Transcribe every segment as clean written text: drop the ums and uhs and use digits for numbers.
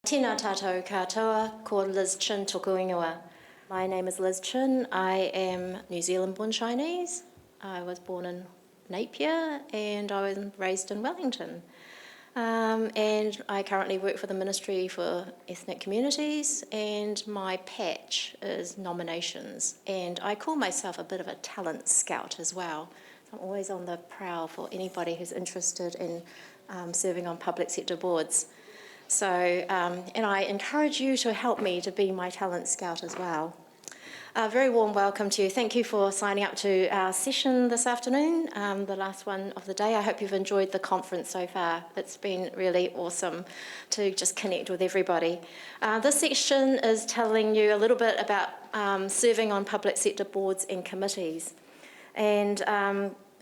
Tēnā tātou katoa, ko Liz Chin tōku ingoa. My name is Liz Chin. I am New Zealand-born Chinese. I was born in Napier and I was raised in Wellington. And I currently work for the Ministry for Ethnic Communities, and my patch is nominations. And I call myself a bit of a talent scout as well. I'm always on the prowl for anybody who's interested in serving on public sector boards. So, and I encourage you to help me to be my talent scout as well. A very warm welcome to you. Thank you for signing up to our session this afternoon, the last one of the day. I hope you've enjoyed the conference so far. It's been really awesome to just connect with everybody. This section is telling you a little bit about serving on public sector boards and committees. And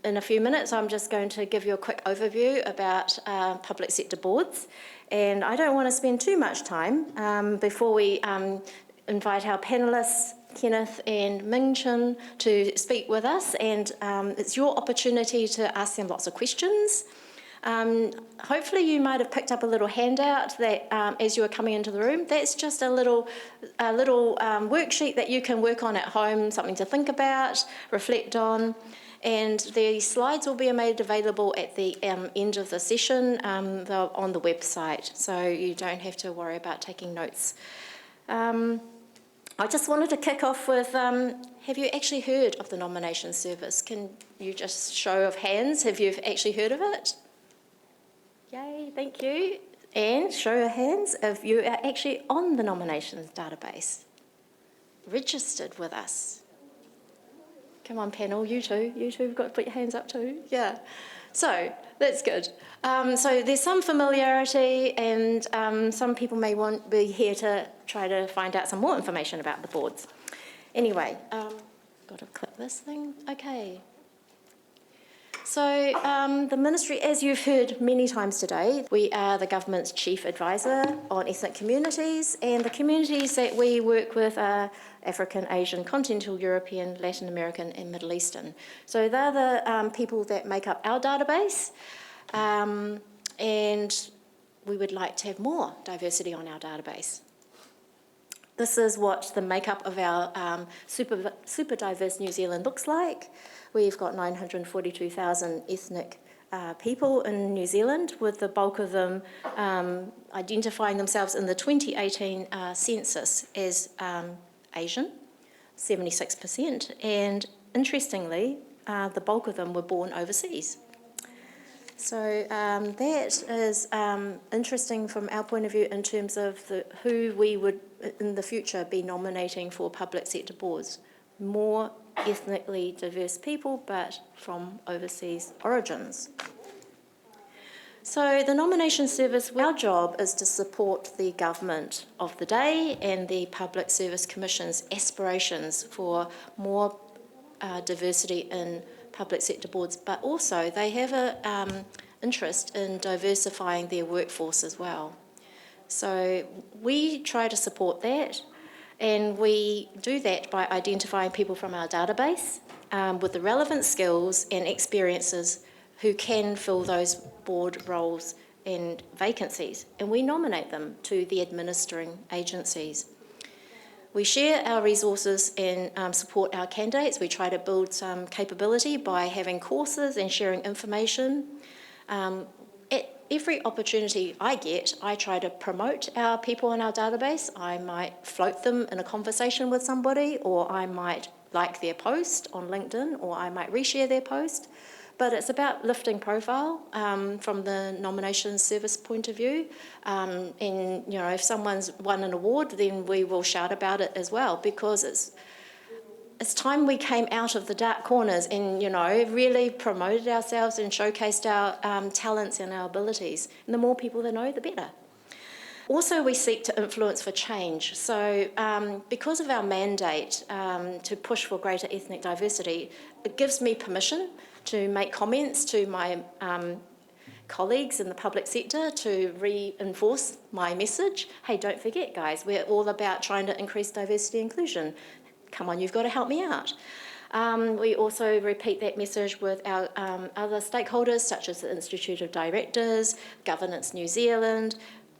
in a few minutes, I'm just going to give you a quick overview about public sector boards. And I don't want to spend too much time before we invite our panellists, Kenneth and Ming-chun, to speak with us, and it's your opportunity to ask them lots of questions. Hopefully you might have picked up a little handout that as you were coming into the room. That's just a little worksheet that you can work on at home, something to think about, reflect on. And the slides will be made available at the end of the session. They're on the website, so you don't have to worry about taking notes. I just wanted to kick off with, have you actually heard of the nomination service? Can you just show of hands, have you actually heard of it? Yay, thank you. And show of hands if you are actually on the nominations database, registered with us. Come on, panel, you too. You two have got to put your hands up too. Yeah. So that's good. So there's some familiarity, and some people may be here to try to find out some more information about the boards. Anyway, got to click this thing. Okay. So the Ministry, as you've heard many times today, we are the government's chief advisor on ethnic communities, and the communities that we work with are African, Asian, Continental European, Latin American and Middle Eastern. So they're the people that make up our database, and we would like to have more diversity on our database. This is what the makeup of our super diverse New Zealand looks like. We've got 942,000 ethnic people in New Zealand, with the bulk of them identifying themselves in the 2018 census as Asian, 76%, and interestingly, the bulk of them were born overseas. So that is interesting from our point of view in terms of who we would in the future be nominating for public sector boards. More ethnically diverse people, but from overseas origins. So the nomination service, our job is to support the government of the day and the Public Service Commission's aspirations for more diversity in public sector boards, but also they have an interest in diversifying their workforce as well. So we try to support that, and we do that by identifying people from our database with the relevant skills and experiences who can fill those board roles and vacancies, and we nominate them to the administering agencies. We share our resources and support our candidates. We try to build some capability by having courses and sharing information. At every opportunity I get, I try to promote our people in our database. I might float them in a conversation with somebody, or I might like their post on LinkedIn, or I might reshare their post. But it's about lifting profile from the nomination service point of view. And you know, if someone's won an award, then we will shout about it as well, because it's time we came out of the dark corners and, you know, really promoted ourselves and showcased our talents and our abilities. And the more people that know, the better. Also, we seek to influence for change. So because of our mandate to push for greater ethnic diversity, it gives me permission to make comments to my colleagues in the public sector to reinforce my message. Hey, don't forget, guys, we're all about trying to increase diversity and inclusion. Come on, you've got to help me out. We also repeat that message with our other stakeholders, such as the Institute of Directors, Governance New Zealand,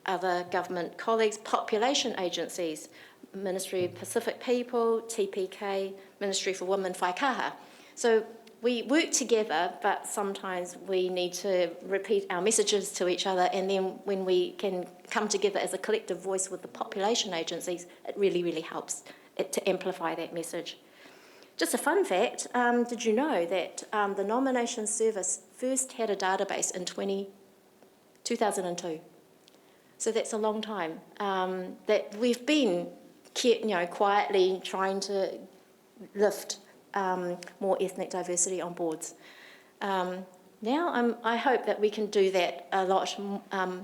other government colleagues, population agencies, Ministry of Pacific People, TPK, Ministry for Women, Whaikaha. So we work together, but sometimes we need to repeat our messages to each other, and then when we can come together as a collective voice with the population agencies, it really, really helps it to amplify that message. Just a fun fact, did you know that the Nomination Service first had a database in 2002? So that's a long time that we've been quietly trying to lift more ethnic diversity on boards. Now I hope that we can do that a lot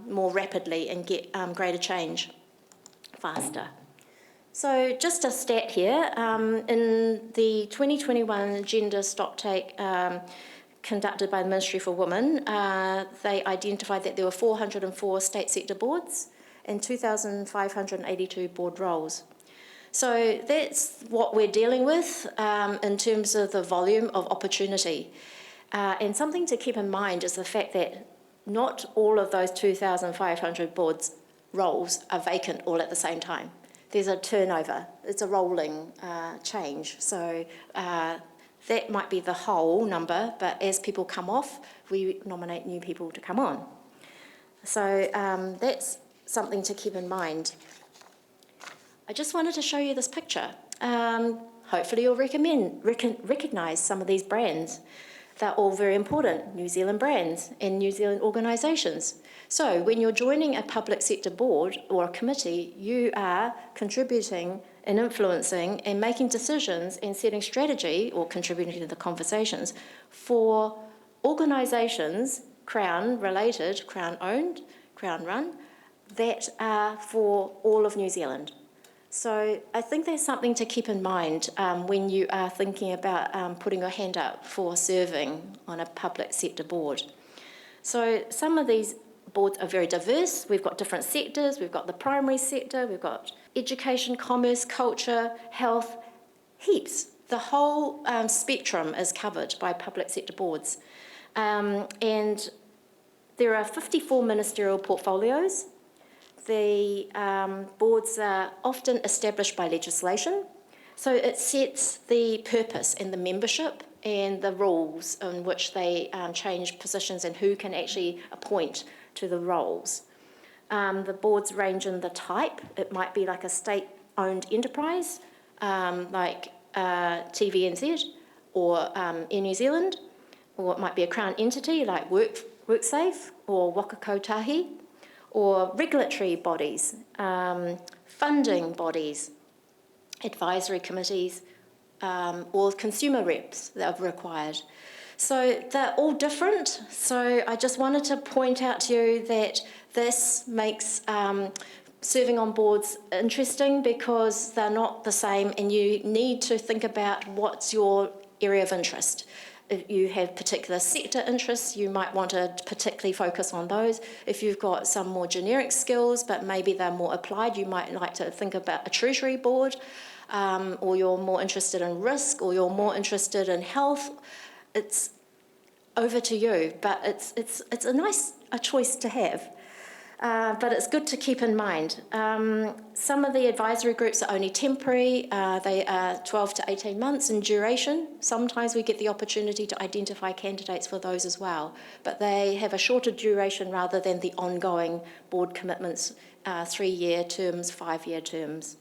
more rapidly and get greater change faster. So just a stat here, in the 2021 gender stocktake conducted by the Ministry for Women, they identified that there were 404 state sector boards and 2,582 board roles. So that's what we're dealing with in terms of the volume of opportunity. And something to keep in mind is the fact that not all of those 2,500 boards roles are vacant all at the same time. There's a turnover, it's a rolling change. So that might be the whole number, but as people come off, we nominate new people to come on. So that's something to keep in mind. I just wanted to show you this picture. Hopefully you'll recognise some of these brands. They're all very important, New Zealand brands and New Zealand organisations. So when you're joining a public sector board or a committee, you are contributing and influencing and making decisions and setting strategy or contributing to the conversations for organisations, Crown-related, Crown-owned, Crown-run, that are for all of New Zealand. So I think there's something to keep in mind when you are thinking about putting your hand up for serving on a public sector board. So some of these boards are very diverse. We've got different sectors. We've got the primary sector. We've got education, commerce, culture, health, heaps. The whole spectrum is covered by public sector boards. And there are 54 ministerial portfolios. The boards are often established by legislation, so it sets the purpose and the membership and the rules in which they change positions and who can actually appoint to the roles. The boards range in the type. It might be like a state-owned enterprise, like TVNZ or Air New Zealand, or it might be a Crown entity like WorkSafe or Waka Kotahi, or regulatory bodies, funding bodies, advisory committees, or consumer reps that are required. So they're all different. So I just wanted to point out to you that this makes serving on boards interesting because they're not the same and you need to think about what's your area of interest. If you have particular sector interests, you might want to particularly focus on those. If you've got some more generic skills, but maybe they're more applied, you might like to think about a treasury board, or you're more interested in risk, or you're more interested in health. It's over to you, but it's a nice choice to have. But it's good to keep in mind. Some of the advisory groups are only temporary. They are 12 to 18 months in duration. Sometimes we get the opportunity to identify candidates for those as well, but they have a shorter duration rather than the ongoing board commitments, 3-year terms, 5-year terms.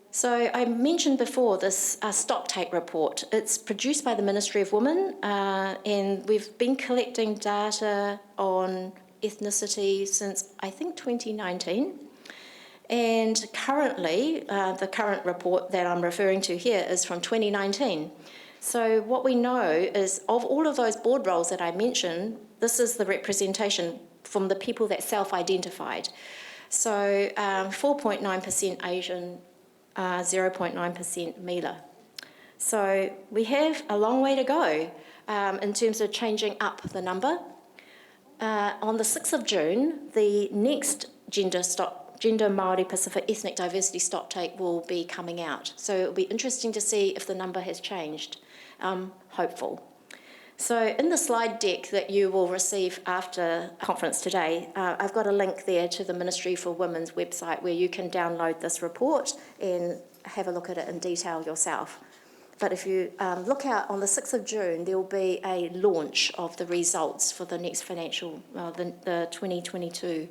So I mentioned before this stocktake report. It's produced by the Ministry of Women, and we've been collecting data on ethnicity since, I think, 2019. And currently, the current report that I'm referring to here is from 2019. So what we know is of all of those board roles that I mentioned, this is the representation from the people that self-identified. So 4.9% Asian, 0.9% Mila. So we have a long way to go in terms of changing up the number. On the 6th of June, the next Gender Māori Pacific Ethnic Diversity Stocktake will be coming out. So it'll be interesting to see if the number has changed. Hopeful. So in the slide deck that you will receive after conference today, I've got a link there to the Ministry for Women's website where you can download this report and have a look at it in detail yourself. But if you look out on the 6th of June, there will be a launch of the results for the next financial, the 2022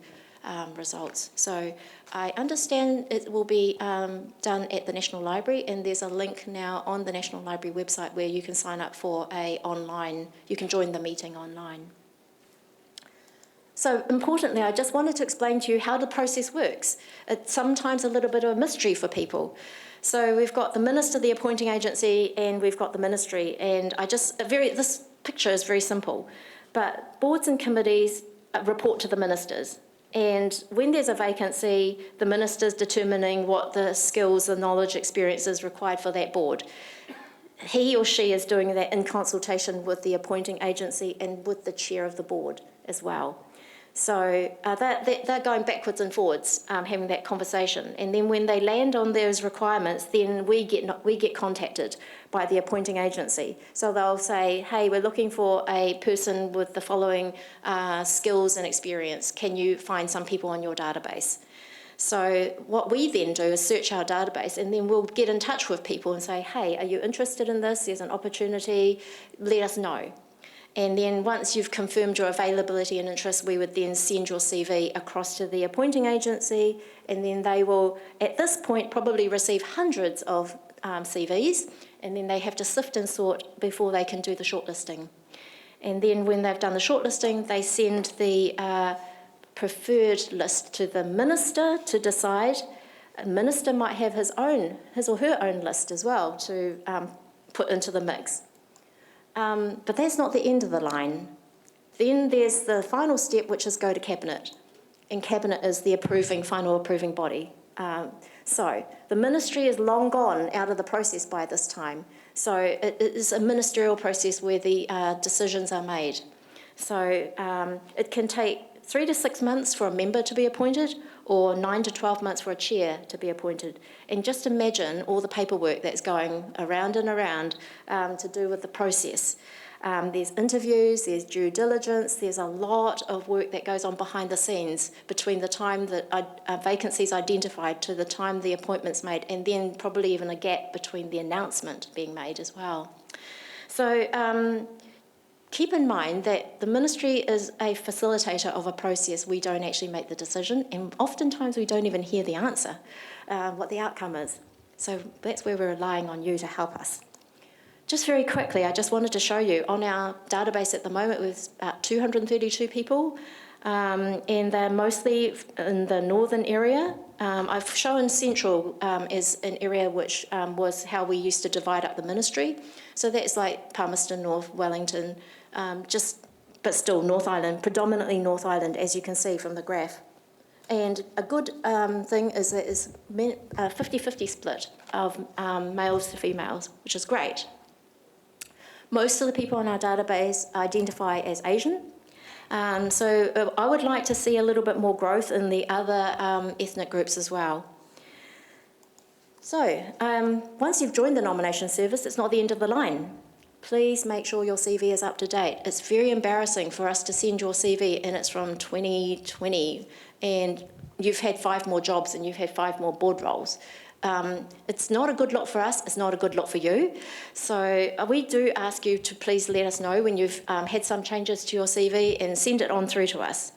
results. So I understand it will be done at the National Library, and there's a link now on the National Library website where you can sign up for you can join the meeting online. So importantly, I just wanted to explain to you how the process works. It's sometimes a little bit of a mystery for people. So we've got the minister, the appointing agency, and we've got the ministry. And this picture is very simple, but boards and committees report to the ministers. And when there's a vacancy, the minister's determining what the skills, the knowledge, experience is required for that board. He or she is doing that in consultation with the appointing agency and with the chair of the board as well. So they're going backwards and forwards, having that conversation. And then when they land on those requirements, then we get contacted by the appointing agency. So they'll say, hey, we're looking for a person with the following skills and experience. Can you find some people on your database? So what we then do is search our database, and then we'll get in touch with people and say, hey, are you interested in this? There's an opportunity. Let us know. And then once you've confirmed your availability and interest, we would then send your CV across to the appointing agency, and then they will, at this point, probably receive hundreds of CVs, and then they have to sift and sort before they can do the shortlisting. And then when they've done the shortlisting, they send the preferred list to the minister to decide. A minister might have his or her own list as well to put into the mix. But that's not the end of the line. Then there's the final step, which is go to Cabinet. And Cabinet is the final approving body. So the ministry is long gone out of the process by this time. So it is a ministerial process where the decisions are made. So it can take 3 to 6 months for a member to be appointed, or 9 to 12 months for a chair to be appointed. And just imagine all the paperwork that's going around and around to do with the process. There's interviews, there's due diligence, there's a lot of work that goes on behind the scenes between the time that a vacancy is identified to the time the appointment's made, and then probably even a gap between the announcement being made as well. So keep in mind that the ministry is a facilitator of a process. We don't actually make the decision, and oftentimes we don't even hear the answer, what the outcome is. So that's where we're relying on you to help us. Just very quickly, I just wanted to show you, on our database at the moment with about 232 people, and they're mostly in the northern area. I've shown Central as an area which was how we used to divide up the ministry. So that's like Palmerston North, Wellington, but still North Island, predominantly North Island, as you can see from the graph. And a good thing is that it's a 50-50 split of males to females, which is great. Most of the people in our database identify as Asian. So I would like to see a little bit more growth in the other ethnic groups as well. So once you've joined the nomination service, it's not the end of the line. Please make sure your CV is up to date. It's very embarrassing for us to send your CV and it's from 2020 and you've had 5 more jobs and you've had 5 more board roles. It's not a good look for us, it's not a good look for you. So we do ask you to please let us know when you've had some changes to your CV and send it on through to us.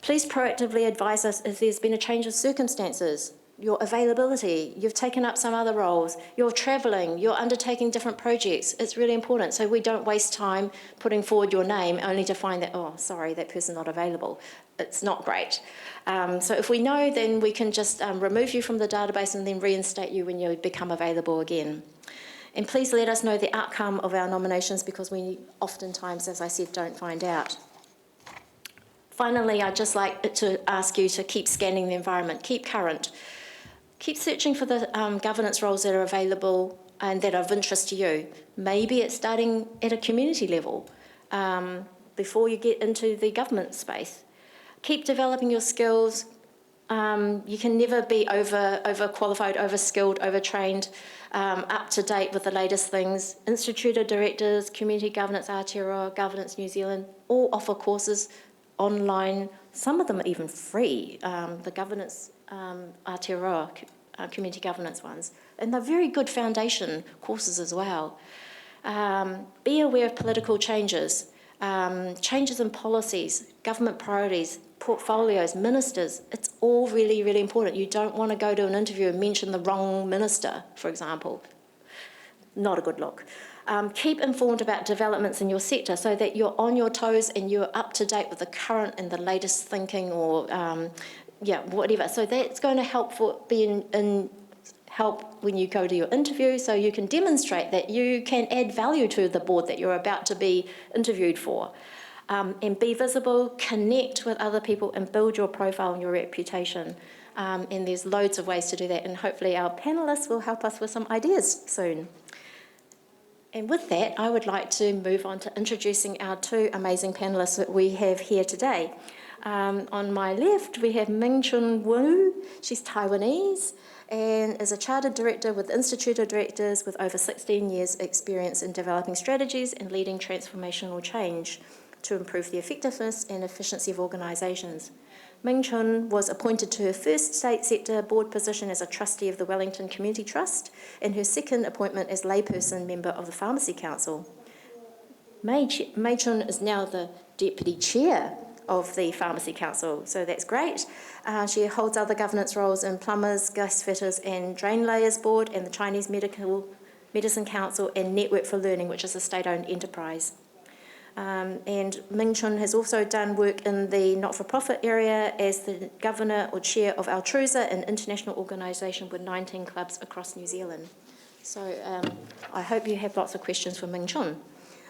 Please proactively advise us if there's been a change of circumstances, your availability, you've taken up some other roles, you're travelling, you're undertaking different projects. It's really important so we don't waste time putting forward your name only to find that, oh, sorry, that person's not available. It's not great. So if we know, then we can just remove you from the database and then reinstate you when you become available again. And please let us know the outcome of our nominations because we oftentimes, as I said, don't find out. Finally, I'd just like to ask you to keep scanning the environment, keep current. Keep searching for the governance roles that are available and that are of interest to you. Maybe it's starting at a community level before you get into the government space. Keep developing your skills, You can never be overqualified, overskilled, overtrained, up to date with the latest things. Institute of Directors, Community Governance Aotearoa, Governance New Zealand all offer courses online. Some of them are even free, the Governance Aotearoa, community governance ones. And they're very good foundation courses as well. Be aware of political changes, changes in policies, government priorities, portfolios, ministers. It's all really, really important. You don't want to go to an interview and mention the wrong minister, for example. Not a good look. Keep informed about developments in your sector so that you're on your toes and you're up to date with the current and the latest thinking or, whatever. So that's going to help help when you go to your interview, so you can demonstrate that you can add value to the board that you're about to be interviewed for. And be visible, connect with other people and build your profile and your reputation. And there's loads of ways to do that, and hopefully our panellists will help us with some ideas soon. And with that, I would like to move on to introducing our two amazing panellists that we have here today. On my left, we have Ming-chun Wu. She's Taiwanese and is a Chartered Director with the Institute of Directors with over 16 years' experience in developing strategies and leading transformational change to improve the effectiveness and efficiency of organisations. Ming-chun was appointed to her first state sector board position as a trustee of the Wellington Community Trust and her second appointment as layperson member of the Pharmacy Council. Ming-chun is now the deputy chair of the Pharmacy Council, so that's great. She holds other governance roles in Plumbers, Gas Fitters and Drain Layers Board and the Chinese Medicine Council and Network for Learning, which is a state-owned enterprise. And Ming-chun has also done work in the not-for-profit area as the governor or chair of Aotearoa, an international organisation with 19 clubs across New Zealand. So I hope you have lots of questions for Ming-chun.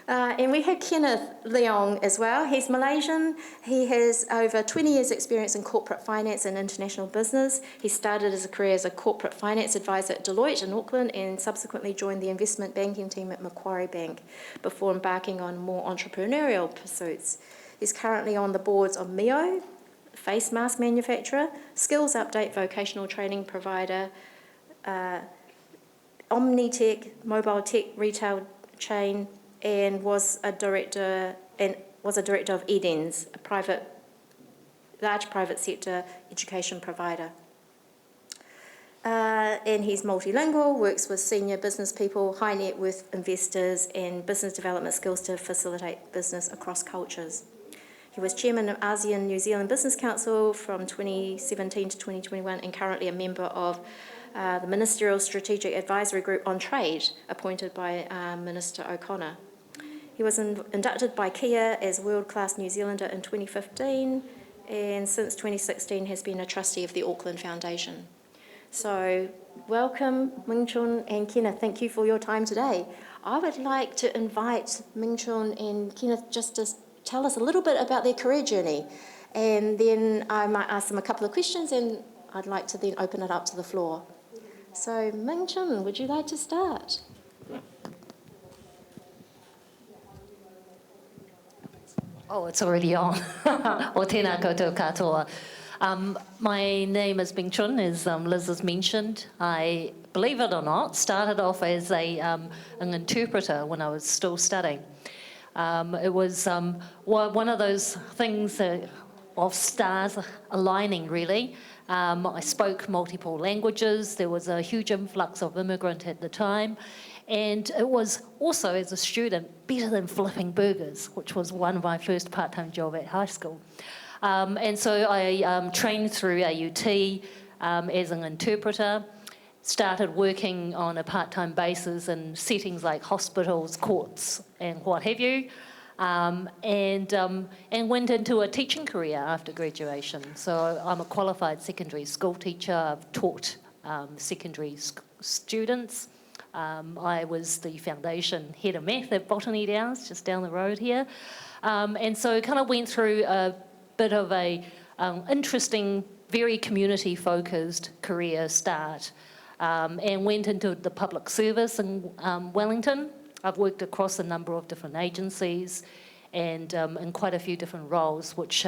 And we have Kenneth Leong as well. He's Malaysian. He has over 20 years' experience in corporate finance and international business. He started his career as a corporate finance advisor at Deloitte in Auckland and subsequently joined the investment banking team at Macquarie Bank before embarking on more entrepreneurial pursuits. He's currently on the boards of Mio, face mask manufacturer, Skills Update vocational training provider, Omnitech, mobile tech retail chain, and was a director of Edens, a large private sector education provider. And he's multilingual, works with senior business people, high net worth investors, and business development skills to facilitate business across cultures. He was chairman of ASEAN New Zealand Business Council from 2017 to 2021 and currently a member of the Ministerial Strategic Advisory Group on Trade, appointed by Minister O'Connor. He was inducted by Kia as World Class New Zealander in 2015 and since 2016 has been a trustee of the Auckland Foundation. So welcome Ming-chun and Kenneth, thank you for your time today. I would like to invite Ming-chun and Kenneth just to tell us a little bit about their career journey, and then I might ask them a couple of questions and I'd like to then open it up to the floor. So Ming-chun, would you like to start? Oh, it's already on. O tēnā koutou katoa. My name is Ming-chun, as Liz has mentioned. I, believe it or not, started off as an interpreter when I was still studying. It was one of those things of stars aligning, really. I spoke multiple languages. There was a huge influx of immigrant at the time. And it was also, as a student, better than flipping burgers, which was one of my first part-time job at high school. And so I trained through AUT as an interpreter, started working on a part-time basis in settings like hospitals, courts, and what have you, and went into a teaching career after graduation. So I'm a qualified secondary school teacher. I've taught secondary students. I was the foundation head of math at Botany Downs, just down the road here. And so kind of went through a bit of a interesting, very community-focused career start, and went into the public service in Wellington. I've worked across a number of different agencies and in quite a few different roles, which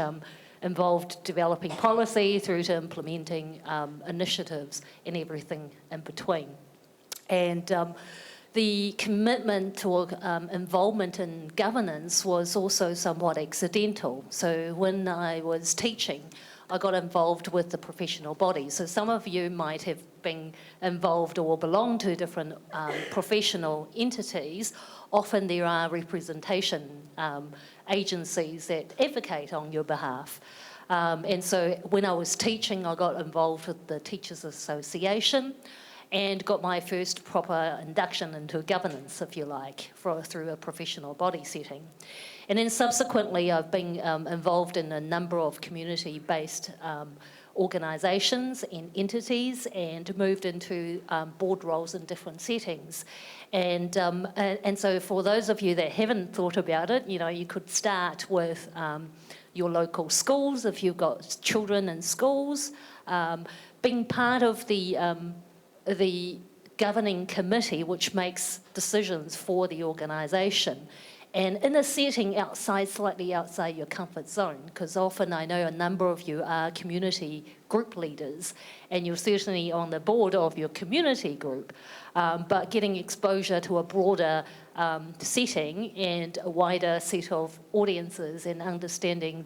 involved developing policy through to implementing initiatives and everything in between. And the commitment to involvement in governance was also somewhat accidental. So when I was teaching, I got involved with the professional bodies. So some of you might have been involved or belong to different professional entities. Often there are representation agencies that advocate on your behalf. And so when I was teaching, I got involved with the Teachers Association and got my first proper induction into governance, if you like, through a professional body setting. And then subsequently, I've been involved in a number of community-based organisations and entities and moved into board roles in different settings. And so for those of you that haven't thought about it, you could start with your local schools if you've got children in schools, being part of the governing committee which makes decisions for the organisation, and in a setting slightly outside your comfort zone, because often I know a number of you are community group leaders and you're certainly on the board of your community group, but getting exposure to a broader setting and a wider set of audiences and understanding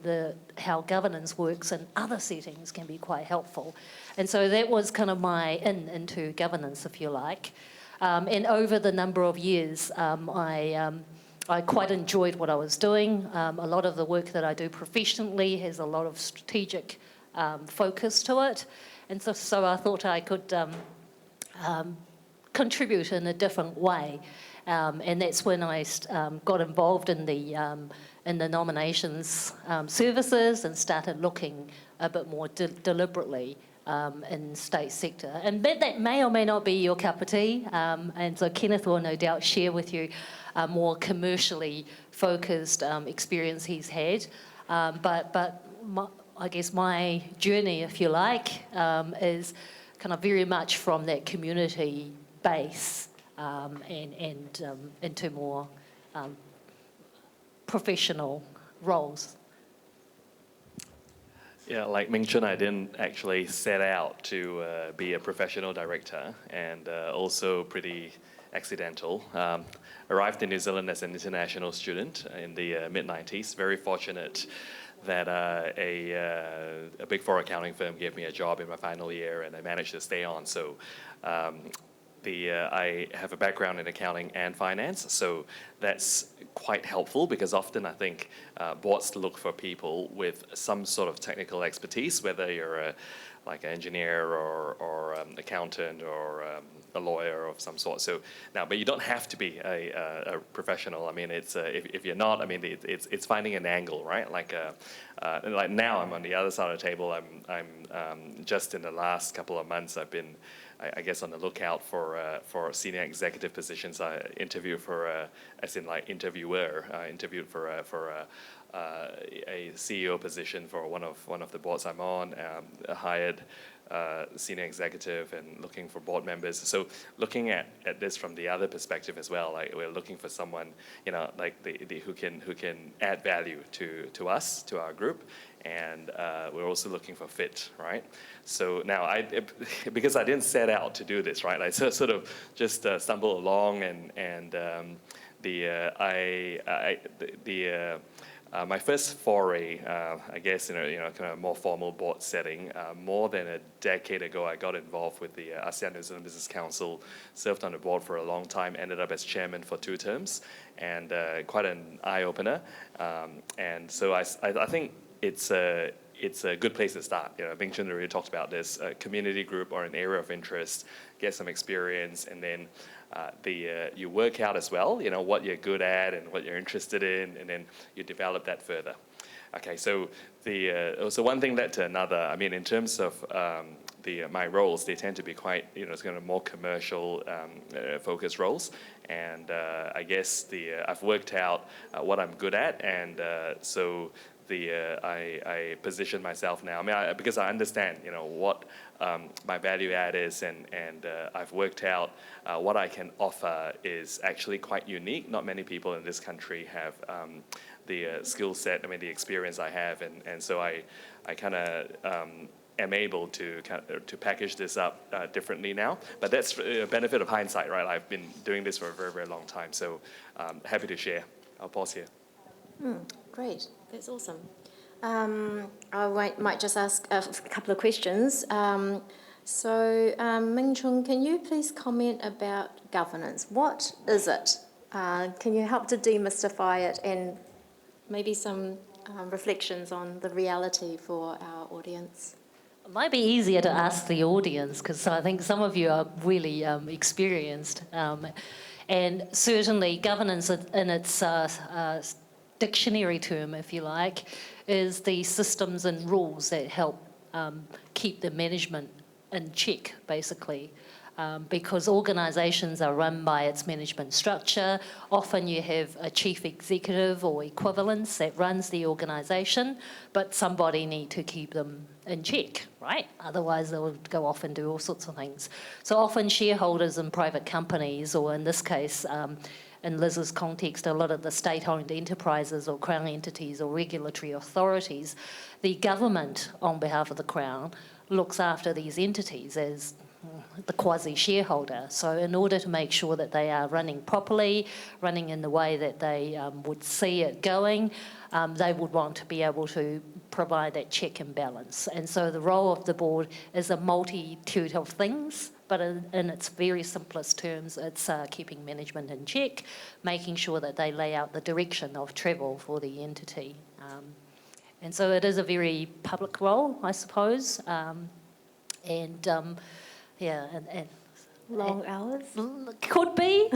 how governance works in other settings can be quite helpful. And so that was kind of my into governance, if you like. And over the number of years, I quite enjoyed what I was doing. A lot of the work that I do professionally has a lot of strategic focus to it. And so I thought I could contribute in a different way. And that's when I got involved in the nominations services and started looking a bit more deliberately in state sector. And that may or may not be your cup of tea. And so Kenneth will no doubt share with you a more commercially focused experience he's had. But I guess my journey, if you like, is kind of very much from that community base and into more professional roles. Yeah, like Ming-chun, I didn't actually set out to be a professional director, and also pretty accidental. Arrived in New Zealand as an international student in the mid-90s. Very fortunate that a Big Four accounting firm gave me a job in my final year, and I managed to stay on. So I have a background in accounting and finance, so that's quite helpful because often I think boards look for people with some sort of technical expertise, whether you're like an engineer or accountant or a lawyer of some sort. So now, but you don't have to be a professional. I mean, it's if you're not, I mean, it's finding an angle, right? Like now I'm on the other side of the table. I'm just in the last couple of months I've been, I guess, on the lookout for senior executive positions. I interview for as in like interviewer. I interviewed for a CEO position for one of the boards I'm on. Hired senior executive and looking for board members. So looking at this from the other perspective as well, like we're looking for someone, like who can add value to us, to our group, and we're also looking for fit, right? So now because I didn't set out to do this, right? I sort of just stumbled along, and my first foray, I guess, kind of more formal board setting, more than a decade ago, I got involved with the ASEAN New Zealand Business Council, served on the board for a long time, ended up as chairman for 2 terms, and quite an eye-opener. And so I think it's a good place to start. Ming-chun already talked about this, a community group or an area of interest, get some experience, and then you work out as well, what you're good at and what you're interested in, and then you develop that further. Okay, so so one thing led to another. I mean, in terms of my roles, they tend to be quite, it's kind of more commercial focused roles, and I guess I've worked out what I'm good at, and so I position myself now. I mean, because I understand, what my value add is, and I've worked out what I can offer is actually quite unique. Not many people in this country have the skill set, the experience I have, and so I kind of am able to package this up differently now. But that's a benefit of hindsight, right? I've been doing this for a very, very long time, so happy to share. I'll pause here. Great, that's awesome. Might just ask a couple of questions. Ming-chun, can you please comment about governance? What is it? Can you help to demystify it and maybe some reflections on the reality for our audience? It might be easier to ask the audience because I think some of you are really experienced. And certainly governance in its dictionary term, if you like, is the systems and rules that help keep the management in check, basically. Because organisations are run by its management structure. Often you have a chief executive or equivalence that runs the organisation, but somebody need to keep them in check, right? Otherwise they will go off and do all sorts of things. So often shareholders in private companies, or in this case, in Liz's context, a lot of the state-owned enterprises or Crown entities or regulatory authorities, the government, on behalf of the Crown, looks after these entities as the quasi-shareholder. So in order to make sure that they are running properly, running in the way that they would see it going, they would want to be able to provide that check and balance. And so the role of the board is a multitude of things, but in its very simplest terms, it's keeping management in check, making sure that they lay out the direction of travel for the entity. And so it is a very public role, I suppose. Long hours? Could be,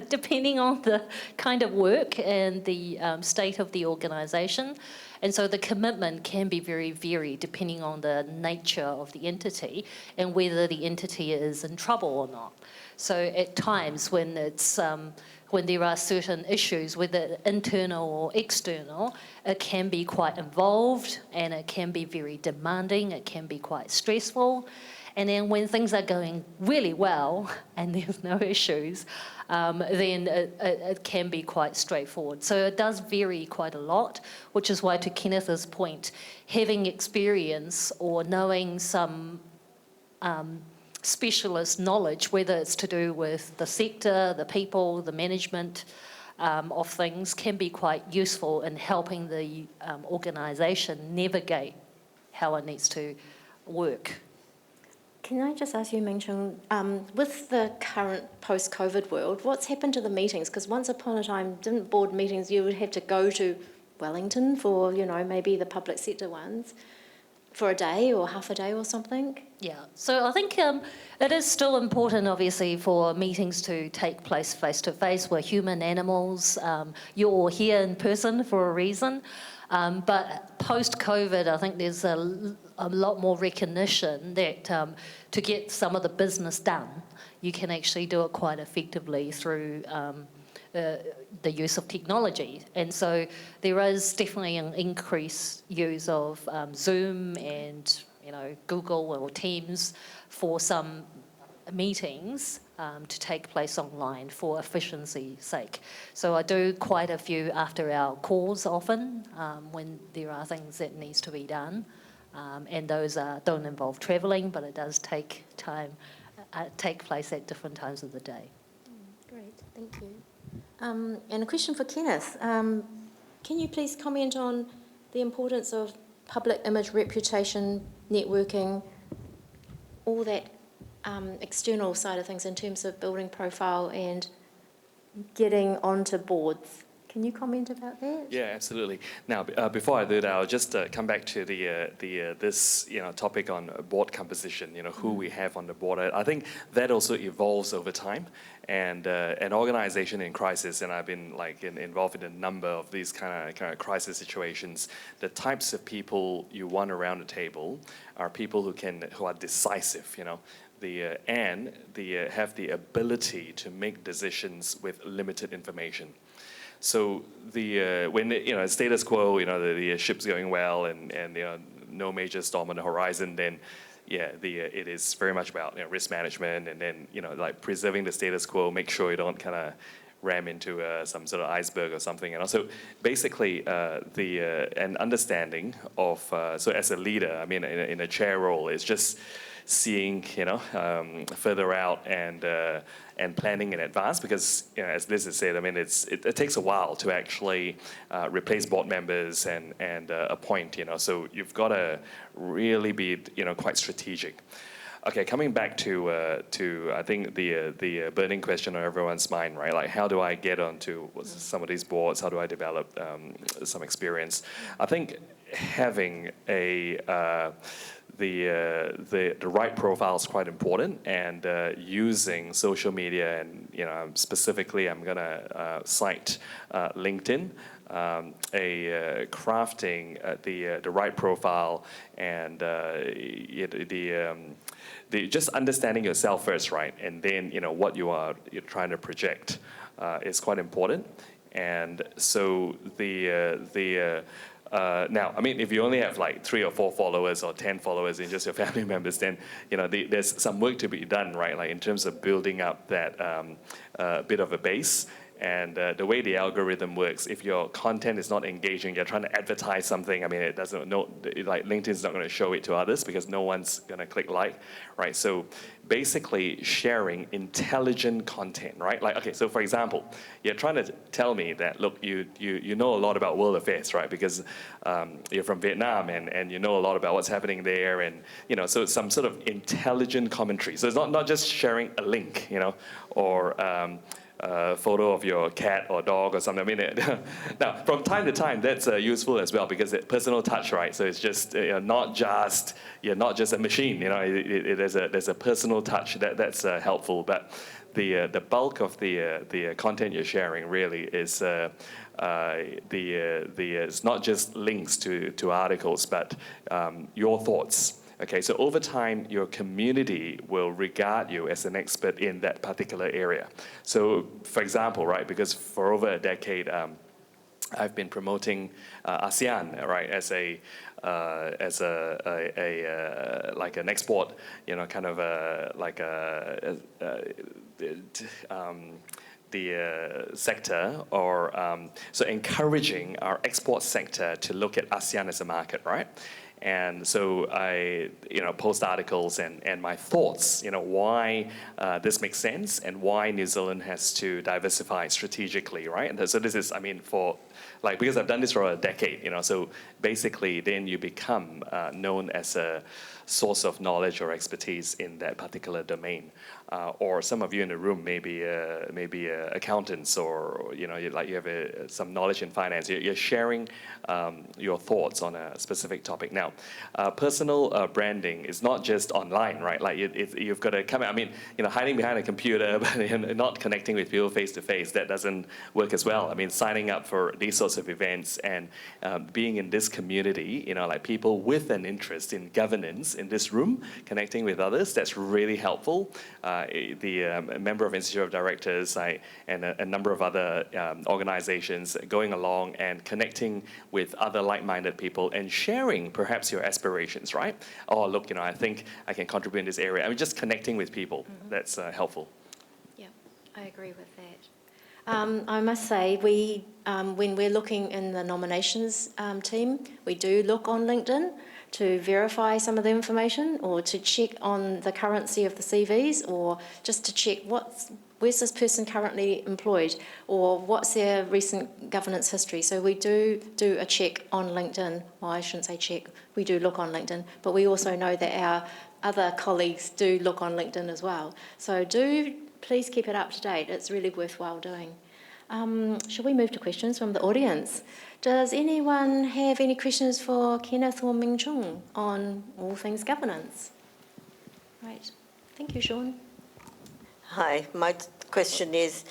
depending on the kind of work and the state of the organisation. And so the commitment can be very varied depending on the nature of the entity and whether the entity is in trouble or not. So at times when there are certain issues, whether internal or external, it can be quite involved and it can be very demanding, it can be quite stressful. And then when things are going really well and there's no issues, then it can be quite straightforward. So it does vary quite a lot, which is why, to Kenneth's point, having experience or knowing some specialist knowledge, whether it's to do with the sector, the people, the management of things, can be quite useful in helping the organisation navigate how it needs to work. Can I just ask you, Ming-chun, with the current post-COVID world, what's happened to the meetings? Because once upon a time, didn't board meetings, you would have to go to Wellington for, maybe the public sector ones for a day or half a day or something? Yeah, so I think it is still important, obviously, for meetings to take place face-to-face. We're human animals. You're all here in person for a reason. But post-COVID, I think there's a lot more recognition that to get some of the business done, you can actually do it quite effectively through the use of technology. And so there is definitely an increased use of Zoom and Google or Teams for some meetings to take place online for efficiency's sake. So I do quite a few after our calls often when there are things that needs to be done. And those don't involve travelling, but it does take place at different times of the day. Great, thank you. And a question for Kenneth. Can you please comment on the importance of public image, reputation, networking, all that external side of things in terms of building profile and getting onto boards? Can you comment about that? Yeah, absolutely. Now, before I do that, I'll just come back to this topic on board composition. Who we have on the board. I think that also evolves over time, and an organization in crisis. And I've been involved in a number of these kind of crisis situations. The types of people you want around the table are people who are decisive. And have the ability to make decisions with limited information. So when status quo, the ship's going well and no major storm on the horizon, then it is very much about risk management and then preserving the status quo, make sure you don't kind of ram into some sort of iceberg or something. And also, basically, an understanding of so as a leader, I mean, in a chair role, it's just seeing, further out and planning in advance, because as Liz has said, I mean, it takes a while to actually replace board members and appoint, so you've got to really be quite strategic. Okay, coming back to I think the burning question on everyone's mind, right? Like, how do I get onto some of these boards? How do I develop some experience? I think having the right profile is quite important, and using social media, and specifically I'm gonna cite LinkedIn. Crafting the right profile, and just understanding yourself first, right, and then what you're trying to project is quite important. And so now, I mean, if you only have like 3 or 4 followers or 10 followers in just your family members, then there's some work to be done, right? Like in terms of building up that bit of a base. And the way the algorithm works, if your content is not engaging, you're trying to advertise something, I mean, it doesn't know, like LinkedIn's not going to show it to others because no one's going to click like, right? So basically sharing intelligent content, right? Like, okay, so for example, you're trying to tell me that, look, you know a lot about world affairs, right? Because you're from Vietnam, and you know a lot about what's happening there, and so some sort of intelligent commentary. So it's not just sharing a link, or photo of your cat or dog or something. I mean, now from time to time that's useful as well, because it's personal touch, right? So it's just you're not just a machine. There's a personal touch that's helpful. But the bulk of the content you're sharing really is it's not just links to articles, but your thoughts. Okay, so over time, your community will regard you as an expert in that particular area. So, for example, right, because for over a decade, I've been promoting ASEAN, right, as like an export, kind of the sector, or so encouraging our export sector to look at ASEAN as a market, right? And so I, post articles and my thoughts, why this makes sense and why New Zealand has to diversify strategically, right? And so this is, I mean, because I've done this for a decade, so basically then you become known as a source of knowledge or expertise in that particular domain. Or some of you in the room may be accountants, or you have some knowledge in finance. You're sharing your thoughts on a specific topic. Now, personal branding is not just online, right? Like you've got to come. I mean, hiding behind a computer but not connecting with people face to face, that doesn't work as well. I mean, signing up for these sorts of events and being in this community, like people with an interest in governance in this room, connecting with others, that's really helpful. The member of Institute of Directors and a number of other organizations going along and connecting with other like-minded people and sharing perhaps your aspirations, right? Oh, look, I think I can contribute in this area. I mean, just connecting with people, that's helpful. Yeah, I agree with that. I must say, when we're looking in the nominations team, we do look on LinkedIn to verify some of the information, or to check on the currency of the CVs, or just to check where's this person currently employed, or what's their recent governance history. So we do a check on LinkedIn. Well, I shouldn't say check, we do look on LinkedIn, but we also know that our other colleagues do look on LinkedIn as well. So please keep it up to date. It's really worthwhile doing. Shall we move to questions from the audience? Does anyone have any questions for Kenneth or Ming-chun on all things governance? Right. Thank you, Sean. Hi, my question is,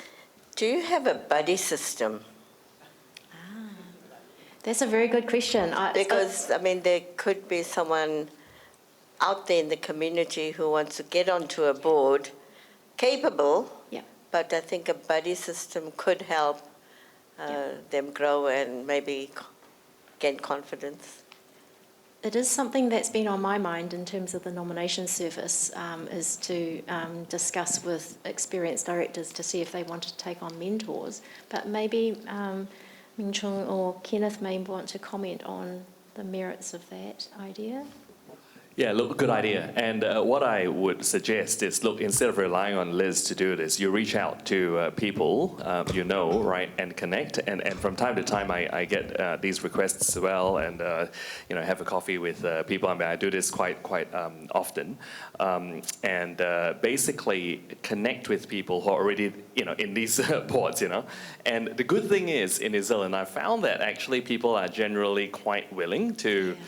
do you have a buddy system? That's a very good question. Because, there could be someone out there in the community who wants to get onto a board, capable, but I think a buddy system could help them grow and maybe gain confidence. it is something that's been on my mind in terms of the nomination service, is to discuss with experienced directors to see if they want to take on mentors. But maybe Ming-chun or Kenneth may want to comment on the merits of that idea. Yeah, look, good idea. And what I would suggest is, look, instead of relying on Liz to do this, you reach out to people you know, right, and connect. And from time to time, I get these requests as well, and you know, have a coffee with people. I mean, I do this quite often, and basically connect with people who are already, you know, in these boards, you know. And the good thing is, in New Zealand, I found that actually people are generally quite willing to.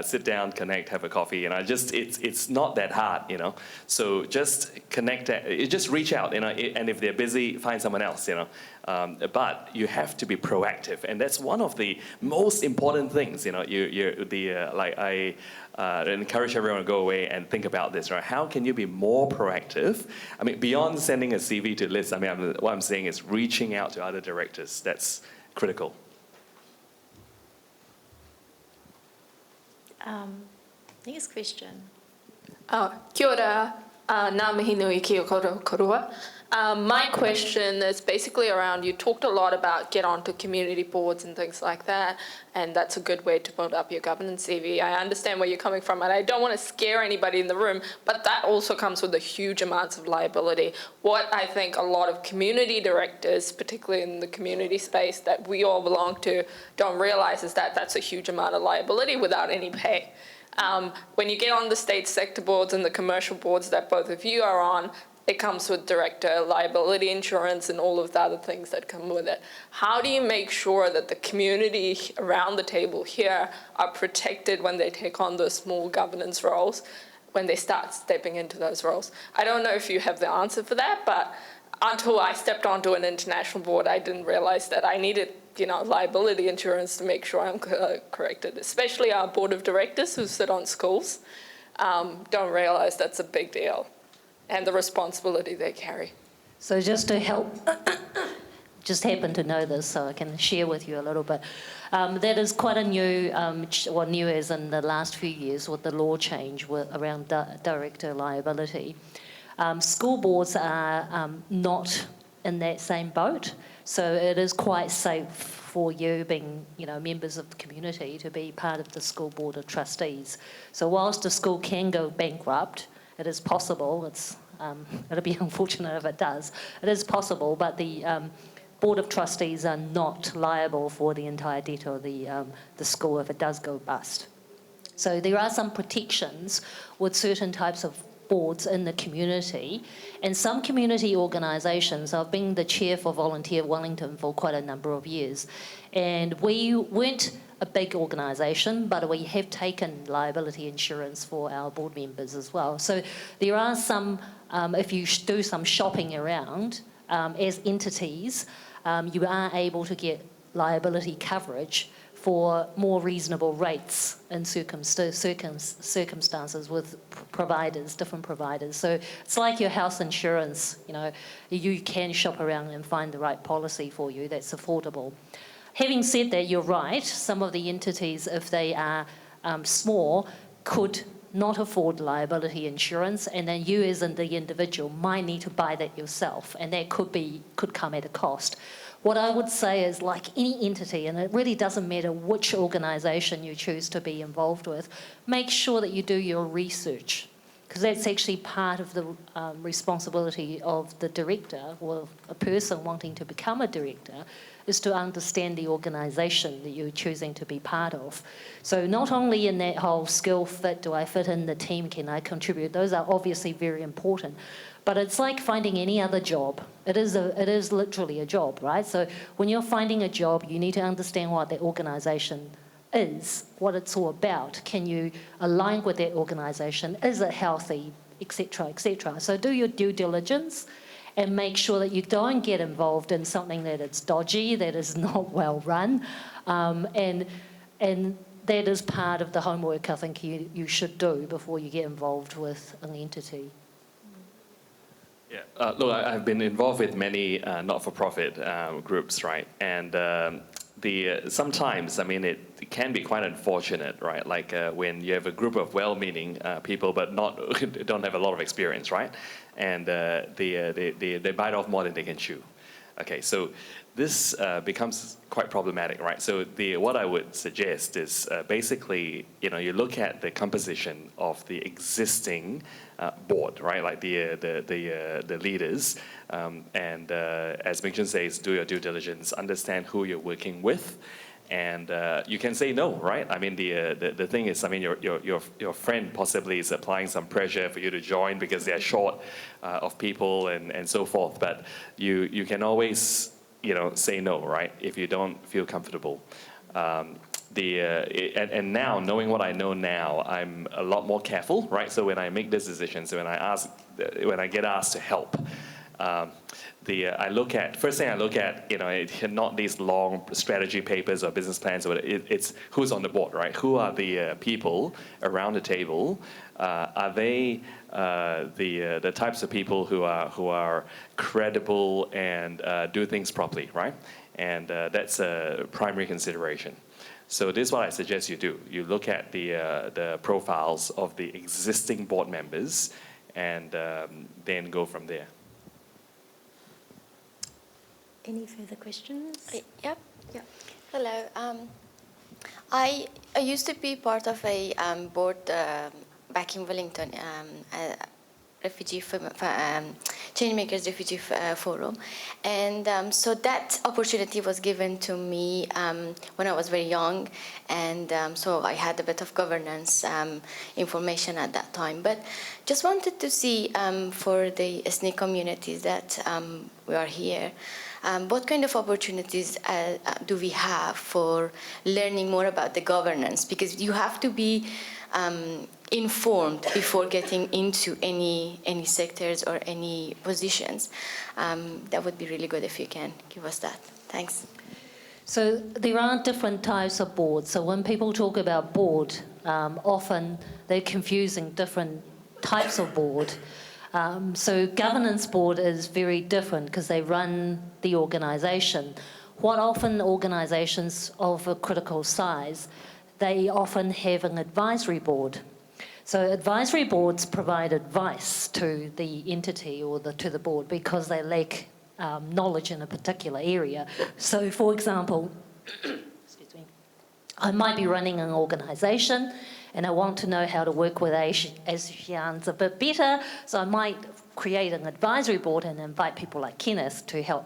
Sit down, connect, have a coffee, and it's not that hard, you know. So just connect, just reach out, you know, and if they're busy, find someone else, you know. But you have to be proactive, and that's one of the most important things, you know. I encourage everyone to go away and think about this, right? How can you be more proactive? I mean, beyond sending a CV to Liz, I mean, what I'm saying is reaching out to other directors. That's critical. Next question. Kia ora, ngā mihi nui ki o korua. My question is basically around, you talked a lot about get onto community boards and things like that, and that's a good way to build up your governance CV. I understand where you're coming from, and I don't want to scare anybody in the room, but that also comes with a huge amounts of liability. What I think a lot of community directors, particularly in the community space that we all belong to, don't realize is that that's a huge amount of liability without any pay. When you get on the state sector boards and the commercial boards that both of you are on, it comes with director liability insurance and all of the other things that come with it. How do you make sure that the community around the table here are protected when they take on those small governance roles, when they start stepping into those roles? I don't know if you have the answer for that, but until I stepped onto an international board, I didn't realize that I needed, you know, liability insurance to make sure I'm corrected, especially our board of directors who sit on schools don't realize that's a big deal and the responsibility they carry. So just to help, just happen to know this, so I can share with you a little bit. That is quite a new, new as in the last few years with the law change around director liability. School boards are not in that same boat, so it is quite safe for you being, you know, members of the community to be part of the school board of trustees. So whilst the school can go bankrupt, it is possible. It'll be unfortunate if it does. It is possible, but the board of trustees are not liable for the entire debt of the school if it does go bust. So there are some protections with certain types of boards in the community, and some community organisations. I've been the chair for Volunteer Wellington for quite a number of years, and we weren't a big organisation, but we have taken liability insurance for our board members as well. So there are some, if you do some shopping around as entities, you are able to get liability coverage for more reasonable rates in circumstances with providers, different providers. So it's like your house insurance, you know, you can shop around and find the right policy for you that's affordable. Having said that, you're right, some of the entities, if they are small, could not afford liability insurance, and then you as in the individual might need to buy that yourself, and that could come at a cost. What I would say is, like any entity, and it really doesn't matter which organisation you choose to be involved with, make sure that you do your research, because that's actually part of the responsibility of the director or a person wanting to become a director, is to understand the organisation that you're choosing to be part of. So not only in that whole skill fit, do I fit in the team, can I contribute, those are obviously very important. But it's like finding any other job. It is literally a job, right? So when you're finding a job, you need to understand what that organisation is, what it's all about. Can you align with that organisation? Is it healthy, etc., etc.? So do your due diligence and make sure that you don't get involved in something that is dodgy, that is not well run, and that is part of the homework I think you should do before you get involved with an entity. Yeah, look, I've been involved with many not-for-profit groups, right? And sometimes, I mean, it can be quite unfortunate, right? Like when you have a group of well-meaning people, but don't have a lot of experience, right? And they bite off more than they can chew. Okay, so this becomes quite problematic, right? So what I would suggest is basically, you look at the composition of the existing board, right? Like the leaders, and as Ming-chun says, do your due diligence, understand who you're working with, and you can say no, right? I mean, the thing is, I mean, your friend possibly is applying some pressure for you to join because they're short of people and so forth. But you can always, say no, right? If you don't feel comfortable. And now, knowing what I know now, I'm a lot more careful, right? So when I make this decision, so when I get asked to help. First thing I look at, not these long strategy papers or business plans, but it's who's on the board, right? Who are the people around the table? Are they the types of people who are credible and do things properly, right? And that's a primary consideration. So this is what I suggest you do. You look at the profiles of the existing board members, and then go from there. Any further questions? Yep. Yep. Hello. I used to be part of a board back in Wellington, Changemakers Refugee Forum, and so that opportunity was given to me when I was very young, and so I had a bit of governance information at that time. But just wanted to see for the ethnic communities that we are here. What kind of opportunities do we have for learning more about the governance? Because you have to be informed before getting into any sectors or any positions. That would be really good if you can give us that. Thanks. So there are different types of boards. So when people talk about board, often they're confusing different types of board. So governance board is very different because they run the organisation. What often organisations of a critical size, they often have an advisory board. So advisory boards provide advice to the entity or to the board because they lack knowledge in a particular area. So, for example, excuse me, I might be running an organisation and I want to know how to work with ASEANs a bit better, so I might create an advisory board and invite people like Kenneth to help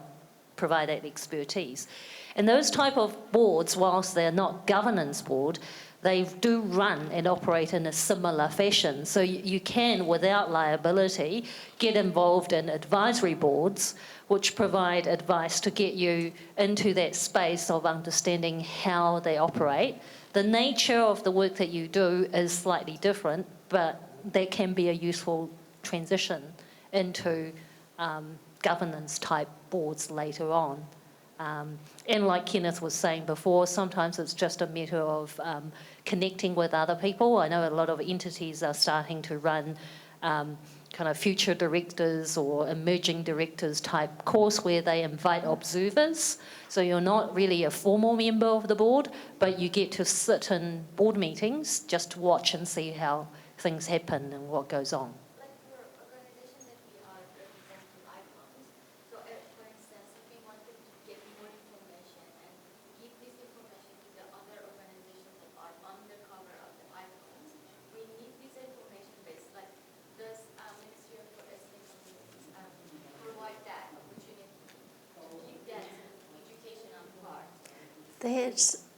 provide that expertise. And those type of boards, whilst they're not governance board, they do run and operate in a similar fashion. So you can, without liability, get involved in advisory boards which provide advice to get you into that space of understanding how they operate. The nature of the work that you do is slightly different, but that can be a useful transition into governance type boards later on. And like Kenneth was saying before, sometimes it's just a matter of connecting with other people. I know a lot of entities are starting to run kind of future directors or emerging directors type course where they invite observers. So you're not really a formal member of the board, but you get to sit in board meetings just to watch and see how things happen and what goes on. Like for organizations that we are representing icons, so for instance, if we wanted to get more information and give this information to the other organizations that are under cover of the icons, we need this information base. Like, does Ministry of Ethnic Communities provide that opportunity to keep that educational part?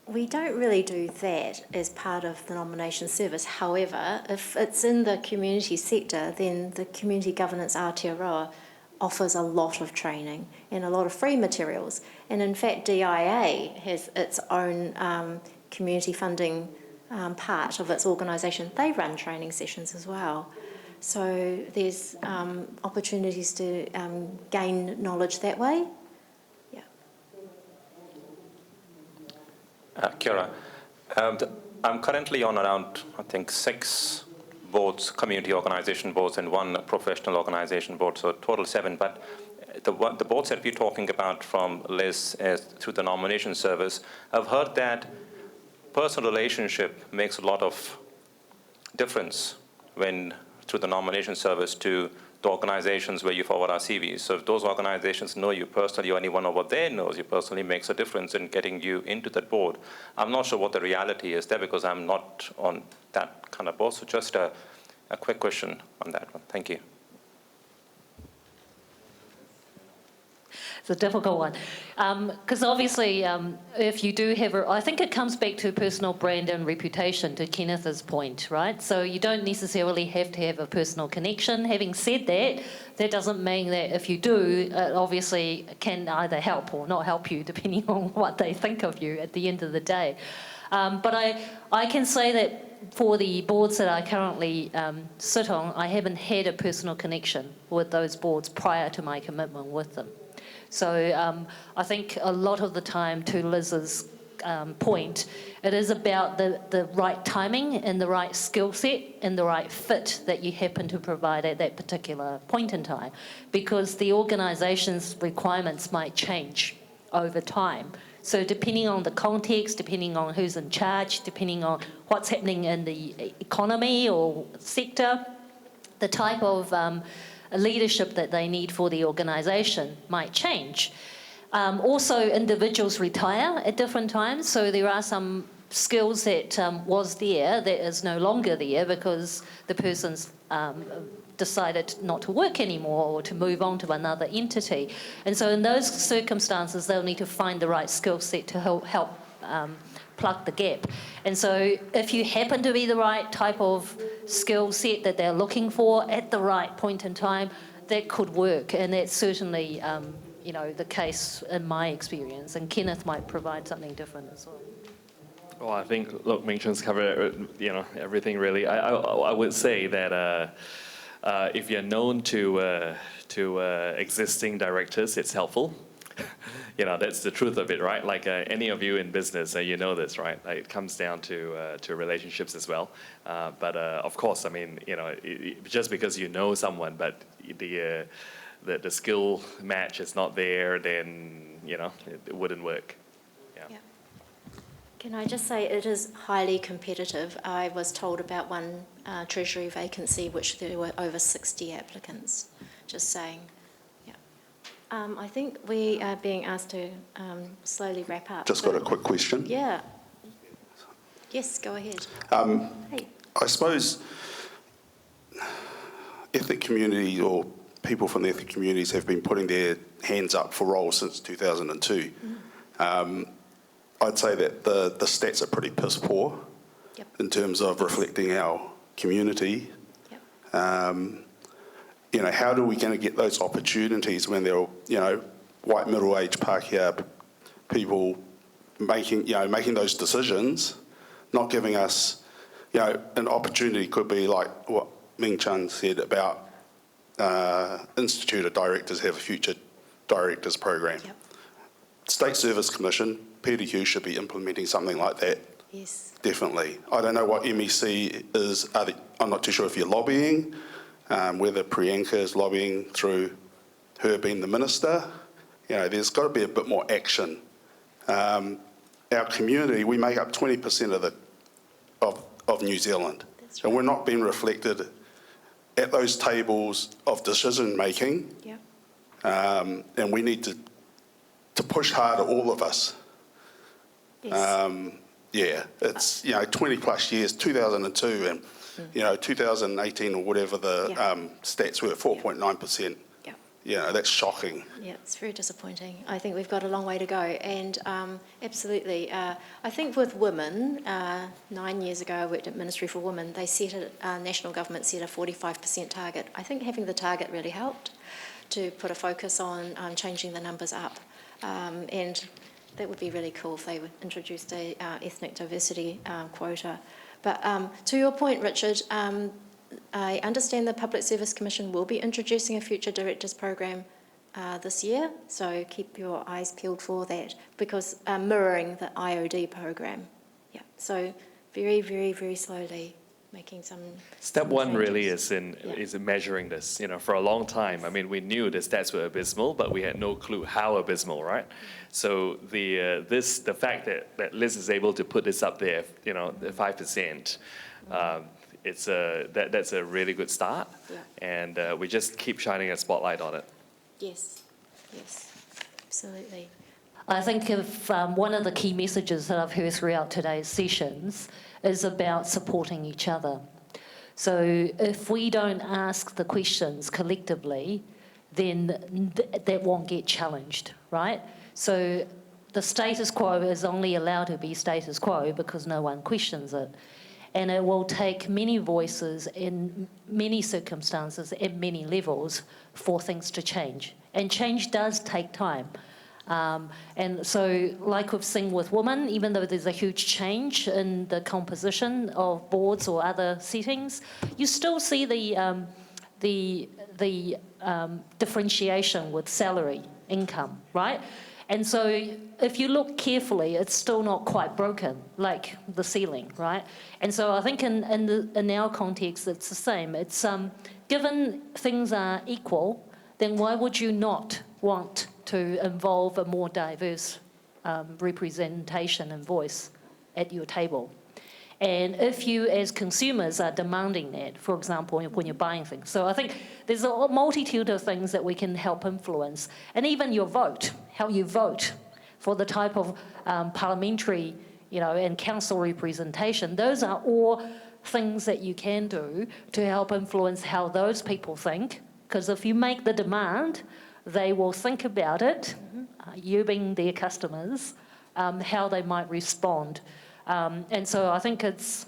We don't really do that as part of the nomination service. However, if it's in the community sector, then the Community Governance Aotearoa offers a lot of training and a lot of free materials. And in fact, DIA has its own community funding part of its organisation. They run training sessions as well. So there's opportunities to gain knowledge that way. Kia ora. I'm currently on around, I think, 6 boards, community organisation boards, and 1 professional organisation board, so total 7. But the boards that we're talking about from Liz through the nomination service, I've heard that personal relationship makes a lot of difference when through the nomination service to the organizations where you forward our CVs. So if those organizations know you personally, or anyone over there knows you personally, makes a difference in getting you into that board. I'm not sure what the reality is there because I'm not on that kind of board. So just a quick question on that one. Thank you. It's a difficult one. Because obviously, if you do have I think it comes back to personal brand and reputation, to Kenneth's point, right? So you don't necessarily have to have a personal connection. Having said that, that doesn't mean that if you do, it obviously can either help or not help you, depending on what they think of you at the end of the day. But I can say that for the boards that I currently sit on, I haven't had a personal connection with those boards prior to my commitment with them. So I think a lot of the time, to Liz's point, it is about the right timing and the right skill set and the right fit that you happen to provide at that particular point in time, because the organisation's requirements might change over time. So depending on the context, depending on who's in charge, depending on what's happening in the economy or sector, the type of leadership that they need for the organisation might change. Also, individuals retire at different times, so there are some skills that was there that is no longer there because the person's decided not to work anymore or to move on to another entity. And so in those circumstances, they'll need to find the right skill set to help plug the gap. And so if you happen to be the right type of skill set that they're looking for at the right point in time, that could work. And that's certainly, the case in my experience. And Kenneth might provide something different as well. Well, I think, look, Ming-chun's covered, everything really. I would say that if you're known to existing directors, it's helpful. That's the truth of it, right? Like any of you in business, you know this, right? Like, it comes down to relationships as well. But of course, I mean, just because you know someone, but the skill match is not there, then it wouldn't work. Yeah. Can I just say it is highly competitive. I was told about one Treasury vacancy, which there were over 60 applicants. Just saying. I think we are being asked to slowly wrap up. Just got a quick question. Yeah. Yes, go ahead. Hey. I suppose ethnic community or people from the ethnic communities have been putting their hands up for roles since 2002. I'd say that the stats are pretty piss poor in terms of reflecting our community. How are we going to get those opportunities when they're, white middle-aged Pākehā people making those decisions, not giving us, an opportunity could be like what Ming-chun said about Institute of Directors have a future directors program. State Service Commission, PDQ should be implementing something like that. Yes. Definitely. I don't know what MEC is. I'm not too sure if you're lobbying. Whether Priyanka is lobbying through her being the minister, there's got to be a bit more action. Our community, we make up 20% of New Zealand, right. And we're not being reflected at those tables of decision making. And we need to push harder, all of us. Yes. It's 20 plus years, 2002 and. 2018 or whatever the stats were, 4.9%. That's shocking. Yeah, it's very disappointing. I think we've got a long way to go. And absolutely, I think with women, 9 years ago I worked at Ministry for Women, they national government set a 45% target. I think having the target really helped to put a focus on changing the numbers up. And that would be really cool if they would introduce a ethnic diversity quota. But to your point, Richard, I understand the Public Service Commission will be introducing a future directors program this year, so keep your eyes peeled for that, because mirroring the IOD program. So very, very, very slowly. making some. Step some one really changes. is in measuring this. For a long time, I mean, we knew the stats were abysmal, but we had no clue how abysmal, right? So the fact that Liz is able to put this up there, the 5%, that's a really good start, and we just keep shining a spotlight on it. Yes, absolutely. I think if one of the key messages that I've heard throughout today's sessions is about supporting each other. So if we don't ask the questions collectively, then that won't get challenged, right? So the status quo is only allowed to be status quo because no one questions it. And it will take many voices in many circumstances at many levels for things to change. And change does take time. And so, like we've seen with women, even though there's a huge change in the composition of boards or other settings, you still see the differentiation with salary, income, right? And so, if you look carefully, it's still not quite broken, like the ceiling, right? And so, I think in our context, it's the same. It's given things are equal, then why would you not want to involve a more diverse representation and voice at your table? And if you as consumers are demanding that, for example, when you're buying things. So I think there's a multitude of things that we can help influence. And even your vote, how you vote for the type of parliamentary, and council representation, those are all things that you can do to help influence how those people think. Because if you make the demand, they will think about it, you being their customers, how they might respond. And so I think it's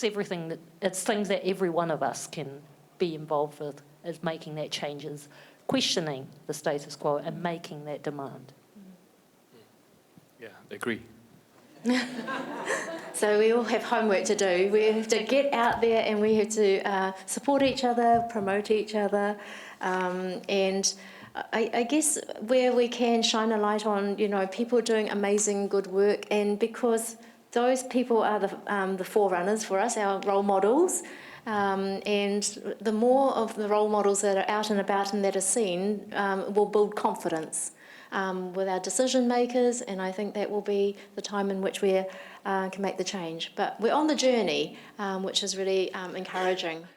everything it's things that every one of us can be involved with, is making that changes, questioning the status quo and making that demand. Yeah, agree. So we all have homework to do. We have to get out there and we have to support each other, promote each other, and I guess where we can shine a light on, people doing amazing good work, and because those people are the forerunners for us, our role models, and the more of the role models that are out and about and that are seen will build confidence with our decision makers, and I think that will be the time in which we can make the change. But we're on the journey, which is really encouraging.